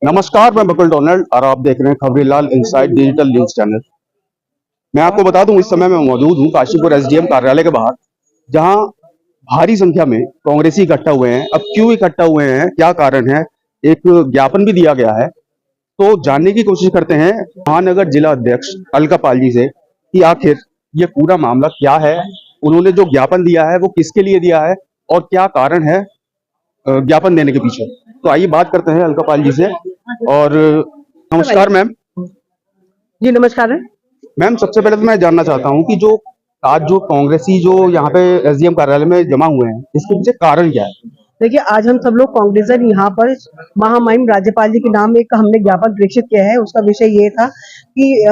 नमस्कार, मैं बकुल डोनाल्ड और आप देख रहे हैं Khabrilal inside digital news channel. मैं आपको बता दूं, इस समय मैं मौजूद हूं काशीपुर एसडीएम कार्यालय के बाहर, जहां भारी संख्या में कांग्रेसी इकट्ठा हुए हैं। अब क्यों इकट्ठा हुए हैं, क्या कारण है, एक ज्ञापन भी दिया गया है, तो जानने की कोशिश करते हैं महानगर जिला अध्यक्ष अलका पाल जी से कि आखिर ये पूरा मामला क्या है, उन्होंने जो ज्ञापन दिया है वो किसके लिए दिया है और क्या कारण है ज्ञापन देने के पीछे। तो आइए बात करते हैं अलका पाल जी से। और नमस्कार मैम। जी नमस्कार। मैम, सबसे पहले तो मैं जानना चाहता हूँ कि जो आज जो कांग्रेसी जो यहाँ पे एसडीएम कार्यालय में जमा हुए हैं, इसके पीछे कारण क्या है? देखिए, आज हम सब लोग कांग्रेसन यहाँ पर महामहिम राज्यपाल जी के नाम एक हमने ज्ञापन प्रेषित किया है। उसका विषय ये था कि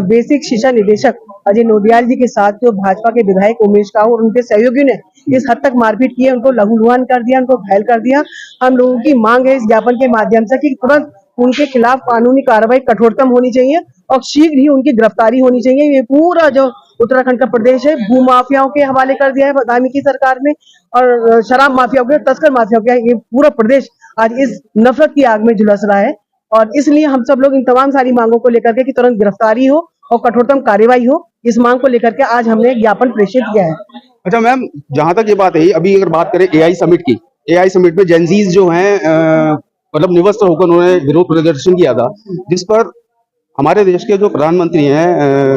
बेसिक शिक्षा निदेशक अजय नोडियाल जी के साथ जो भाजपा के विधायक उमेश काऊ और उनके सहयोगियों ने इस हद तक मारपीट की है, उनको लहूलुहान कर दिया, उनको घायल कर दिया। हम लोगों की मांग है इस ज्ञापन के माध्यम से कि तुरंत उनके खिलाफ कानूनी कार्रवाई कठोरतम होनी चाहिए और शीघ्र ही उनकी गिरफ्तारी होनी चाहिए। ये पूरा जो उत्तराखंड का प्रदेश है भू माफियाओं के हवाले कर दिया है बदामी की सरकार ने, और शराब माफियाओं के, तस्कर माफियाओं के, ये पूरा प्रदेश आज इस नफरत की आग में झुलस रहा है। और इसलिए हम सब लोग इन तमाम सारी मांगों को लेकर के कि तुरंत गिरफ्तारी हो और कठोरतम कार्रवाई हो, इस मांग को लेकर के आज हमने ज्ञापन प्रेषित किया है। अच्छा मैम, जहां तक ये बात है, अभी अगर बात करें एआई समिट की, एआई समिट में जेनजीज जो हैं मतलब निवस्त होकर उन्होंने विरोध प्रदर्शन किया था, जिस पर हमारे देश के जो प्रधानमंत्री हैं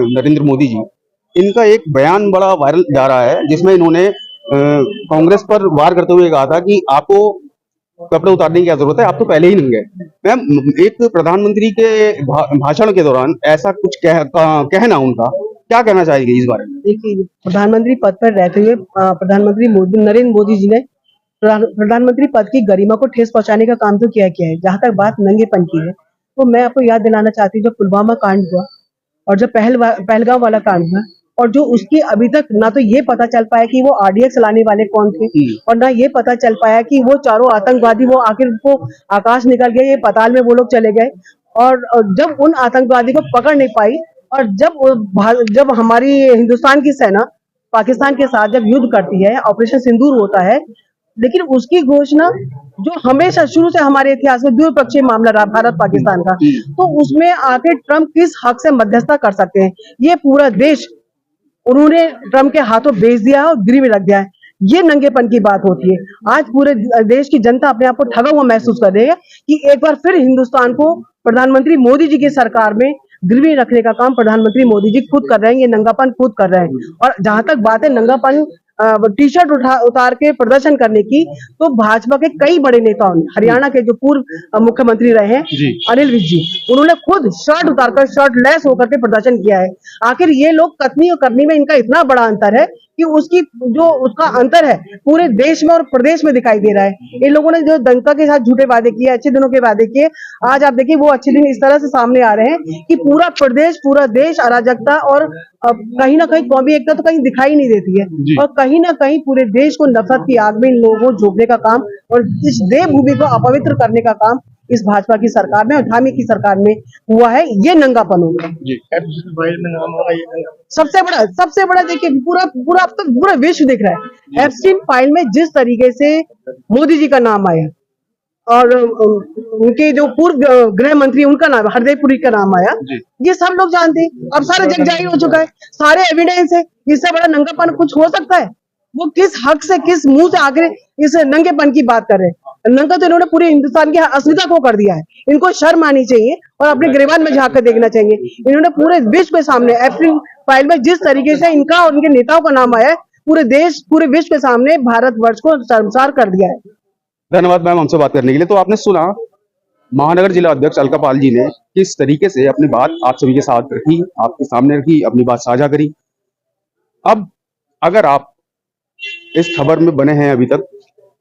नरेंद्र मोदी जी, इनका एक बयान बड़ा वायरल जा रहा है, जिसमें इन्होंने कांग्रेस पर वार करते हुए कहा था कि आपको कपड़े उतारने की क्या जरूरत है, आप तो पहले ही नंगे हैं। मैम, एक प्रधानमंत्री के भाषण के दौरान ऐसा कुछ कहना, उनका क्या कहना चाहेगी इस बारे में? देखिए, प्रधानमंत्री पद पर रहते हुए प्रधानमंत्री नरेंद्र मोदी जी ने प्रधानमंत्री पद की गरिमा को ठेस पहुंचाने का काम तो किया है। जहां तक बात नंगेपन की है, तो मैं आपको याद दिलाना चाहती हूँ, जब पुलवामा कांड हुआ और जब पहलगांव वाला कांड हुआ, और जो उसकी अभी तक ना तो ये पता चल पाया कि वो आरडीएक्स लाने वाले कौन थे, और ना ये पता चल पाया कि वो चारों आतंकवादी वो आखिर वो आकाश निकल गए, ये पाताल में वो लोग चले गए। और जब उन आतंकवादी को पकड़ नहीं पाई, और जब हमारी हिंदुस्तान की सेना पाकिस्तान के साथ जब युद्ध करती है, ऑपरेशन सिंदूर होता है, लेकिन उसकी घोषणा जो हमेशा शुरू से हमारे इतिहास में द्विपक्षीय मामला रहा भारत पाकिस्तान का, तो उसमें आखिर ट्रंप किस हक से मध्यस्थता कर सकते हैं? ये पूरा देश उन्होंने ट्रंप के हाथों बेच दिया है और गिरवी में रख दिया है। ये नंगेपन की बात होती है। आज पूरे देश की जनता अपने आप को ठगा हुआ महसूस कर रही है कि एक बार फिर हिंदुस्तान को प्रधानमंत्री मोदी जी की सरकार में गिरवी रखने का काम प्रधानमंत्री मोदी जी खुद कर रहे हैं, ये नंगापन खुद कर रहे हैं। और जहां तक बात है नंगापन टी शर्ट उतार के प्रदर्शन करने की, तो भाजपा के कई बड़े नेताओं ने, हरियाणा के जो पूर्व मुख्यमंत्री रहे हैं अनिल विज जी, उन्होंने खुद शर्ट उतारकर शर्ट लेस होकर के प्रदर्शन किया है। आखिर ये लोग कथनी और करनी में इनका इतना बड़ा अंतर है कि उसका अंतर है पूरे देश में और प्रदेश में दिखाई दे रहा है। इन लोगों ने जो जनता के साथ झूठे वादे किए, अच्छे दिनों के वादे किए, आज आप देखिए वो अच्छे दिन इस तरह से सामने आ रहे हैं कि पूरा प्रदेश, पूरा देश अराजकता और कहीं ना कहीं कौमी एकता तो कहीं दिखाई नहीं देती है, और कहीं ना कहीं पूरे देश को नफरत की आग में इन लोगों को झोंकने का काम और इस देवभूमि को अपवित्र करने का काम इस भाजपा की सरकार में और धामी की सरकार में हुआ है। ये नंगापन होगा। सबसे बड़ा देखिए, पूरा अब तक पूरा विश्व देख रहा है एप्स्टीन फाइल में जिस तरीके से मोदी जी का नाम आया और उनके जो पूर्व गृह मंत्री उनका नाम हरदीप पुरी का नाम आया, ये सब लोग जानते हैं। अब सारा जग जाहिर हो चुका है, सारे एविडेंस है। इससे बड़ा नंगापन कुछ हो सकता है? वो किस हक से, किस मुंह से आखिर इस नंगेपन की बात कर रहे हैं? नंगा तो इन्होंने पूरे हिंदुस्तान की अस्मिता को कर दिया है। इनको शर्म आनी चाहिए और अपने गिरेबान में झांक कर देखना चाहिए। इन्होंने पूरे विश्व के सामने एप्रिल फाइल में जिस तरीके से इनका और उनके नेताओं का नाम आया है, पूरे देश, पूरे विश्व के सामने भारतवर्ष को शर्मसार कर दिया है। धन्यवाद मैम हमसे बात करने के लिए। तो आपने सुना महानगर जिला अध्यक्ष अलका पाल जी ने किस तरीके से अपनी बात आप सभी के साथ रखी, आपके सामने रखी, अपनी बात साझा करी। अब अगर आप इस खबर में बने हैं अभी तक,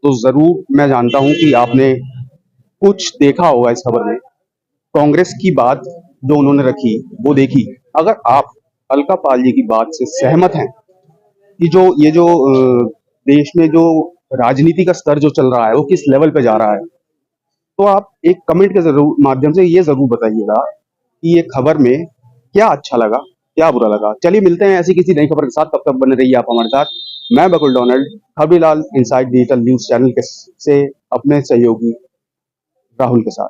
तो जरूर मैं जानता हूं कि आपने कुछ देखा होगा इस खबर में। कांग्रेस की बात जो उन्होंने रखी वो देखी। अगर आप अलका पाल जी की बात से सहमत हैं कि जो देश में जो राजनीति का स्तर जो चल रहा है वो किस लेवल पे जा रहा है, तो आप एक कमेंट के जरूर माध्यम से ये जरूर बताइएगा कि ये खबर में क्या अच्छा लगा, क्या बुरा लगा। चलिए मिलते हैं ऐसी किसी नई खबर के साथ, तब तक बने रहिए आप हमारे साथ। मैं Bakul Donald, Khabrilal inside digital news channel से अपने सहयोगी राहुल के साथ।